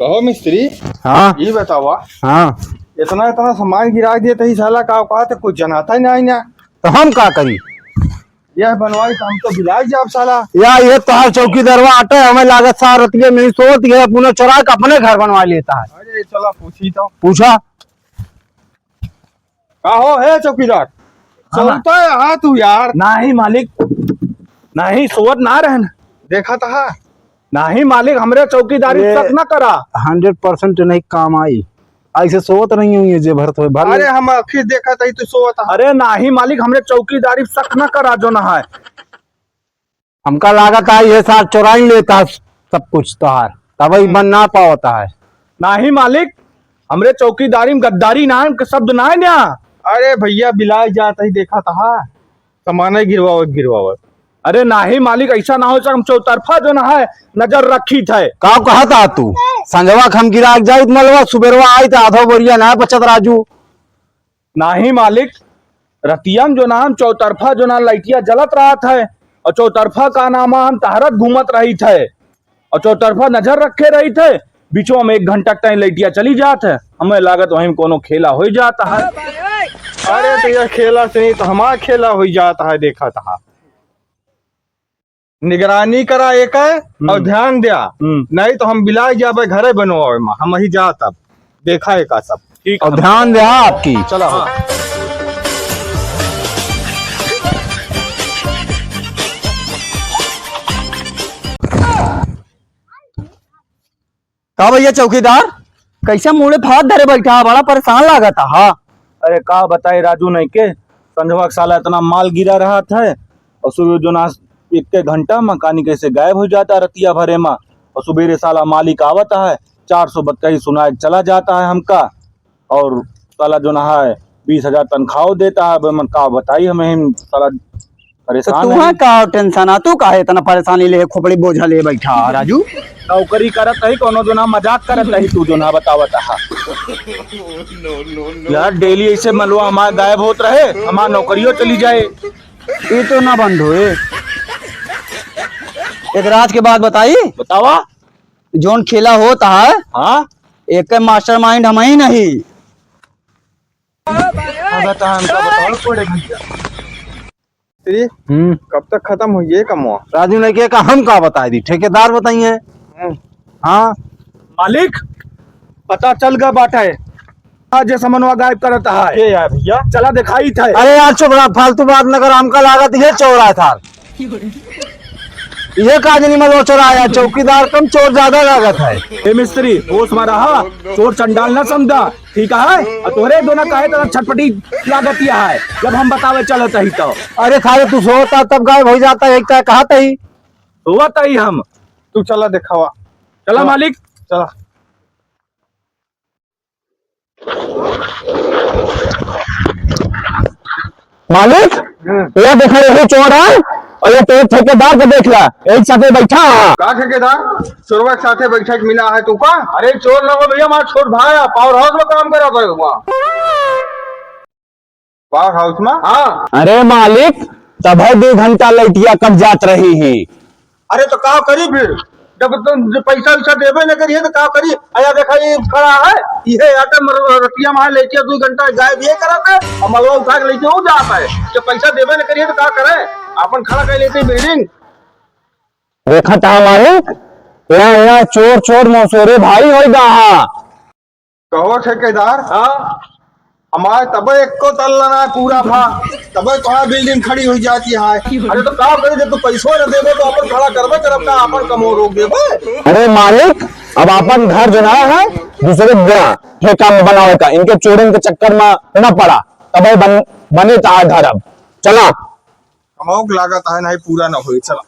कहो मिस्त्री। हाँ ये बतावा। हाँ इतना इतना सामान गिरा दिया तो साला का औकात है, कुछ जनाता ही नहीं ना। तो हम का करी यह बनवाई तो हम तो बिलाज जाब साला। या ये तोहार चौकीदारवा आटे हमें लागत सा रतिये में सोच गया पुनः चुरा के अपने घर बनवा लेता है। अरे चला पूछी तो पूछा का हो है चौकीदार। सोता है हाँ तू यार। नहीं मालिक नहीं सोच ना रहन देखा था नहीं मालिक हमरे चौकीदारी तक न करा 100% नहीं काम आई ऐसे सोच नहीं हुई जे भरत हो भर। अरे हम आखिर देखा था तू सोता। अरे नहीं मालिक हमरे चौकीदारी सक न करा जो ना है हमका लागत है ये साथ चुरा ही लेता है सब कुछ तोहार तब ही बन ना पाता है। नहीं मालिक हमरे चौकीदारी में गद्दारी ना शब्द ना है ना। अरे भैया बिलाज जाता ही देखा था सामान गिरवावत। अरे नहीं मालिक ऐसा ना हो हम चौतरफा जो ना है नजर रखी थे का कहा था तू संजवा खम गिरा जाए मलवा सुबेरवा आई तो आधो बोरिया ना बचत राजू। नहीं मालिक रतियम जो ना हम चौतरफा जो ना लाइटिया जलत रहा था और चौतरफा का नाम हम तहरत घूमत रही थे और चौतरफा नजर रखे रही थे बीचों में 1 घंटा टाइम लाइटिया चली जात है हमें लागत वहीं कोनो खेला हो जाता है। अरे तो यह खेला से नहीं तो हमारा खेला हो जाता है देखा था। निगरानी करा एक है और ध्यान दिया नहीं तो हम बिलाज जाबे घरे बनवावे में हम ही जा तब देखा है का सब ठीक और ध्यान दे आपकी चला। हाँ। का भैया चौकीदार कैसे मुड़े फात धरे बैठा बड़ा परेशान लगा था। हाँ अरे का बताए राजू नहीं के संजवा साला इतना माल गिरा रहा था और सुबह जो ना 1 घंटा मकानी कैसे गायब हो जाता है रतिया भरे में और सुबेरे साला मालिक आवता है 400 बत्ती सुनाए चला जाता है हमका और साला जो ना है 20,000 तनख्वाह देता है मन का बताई हमें साला परेशान तो तू का टेंशन तू का है इतना परेशानी ले खोपड़ी बोझा ले बैठा राजू नौकरी करत है कोनो जो ना मजाक करत है तू जो ना बतावत है यार डेली ऐसे मलवा हमारा गायब होत रहे हमारा नौकरियों चली जाए ये तो ना बंद होए। एक रात के बाद बताई बतावा जोन खेला होता है हाँ एक मास्टरमाइंड हम ही नहीं कब तक खत्म हो ये कमवा राजू ने क्या हम का बताई दी ठेकेदार बताइए। हाँ मालिक पता चल गया बाटा है आज समन्वय गायब करता है ये यार भैया चला दिखाई था। अरे यार चुप रहा फालतू बात नगर हमका लागत ये चोरा था ये काज नहीं मतलब चोराया चौकीदार कम चोर ज्यादा लागत है। ए मिस्त्री होश में रहा चोर चंडाल ना समझा ठीक है और तोरे दोनों कहे तो छटपटी लागतिया है जब हम बतावे चलत ही तो। अरे खाले तू सोता तब गायब हो जाता है एक कहा ही सोता ही हम तू चला दिखावा चला मालिक चला। मालिक ये देखा ये चोर है और ये तो ठेकेदार को देख ला एक साथ बैठा का ठेकेदार चोरवा के साथे बैठा के मिला है तू का। अरे चोर ना भैया हमारा छोट भाई पावर हाउस में काम करा था वहाँ पावर हाउस में। हाँ अरे मालिक तब है 2 घंटा लाइटिया कब जात रही है। अरे तो का करी फिर जब तुम पैसा वैसा देवे न करिए तो का करी। आया देखा ये खड़ा है ये आटे रतिया में लेके 2 घंटा गायब ये करा था और मलवा उठा के लेके हो जाता है जब पैसा देवे न करिए तो का करे अपन खड़ा कर लेते बिल्डिंग देखा था मालिक यहाँ चोर चोर मौसोरे भाई हो रहा कहो ठेकेदार। हाँ हमारे तब एक को तल्ला ना पूरा था तब तुम्हारा बिल्डिंग खड़ी हो जाती है। अरे तो का करे जब तू पैसों न देवे तो अपन खड़ा करबे करब का अपन कमो रोक देवे। अरे मालिक अब अपन घर जो है दूसरे ठेका में बनावे का इनके चोरों के चक्कर में न पड़ा तब बने घर अब चला कमाओ लागत है नहीं पूरा न हो चला।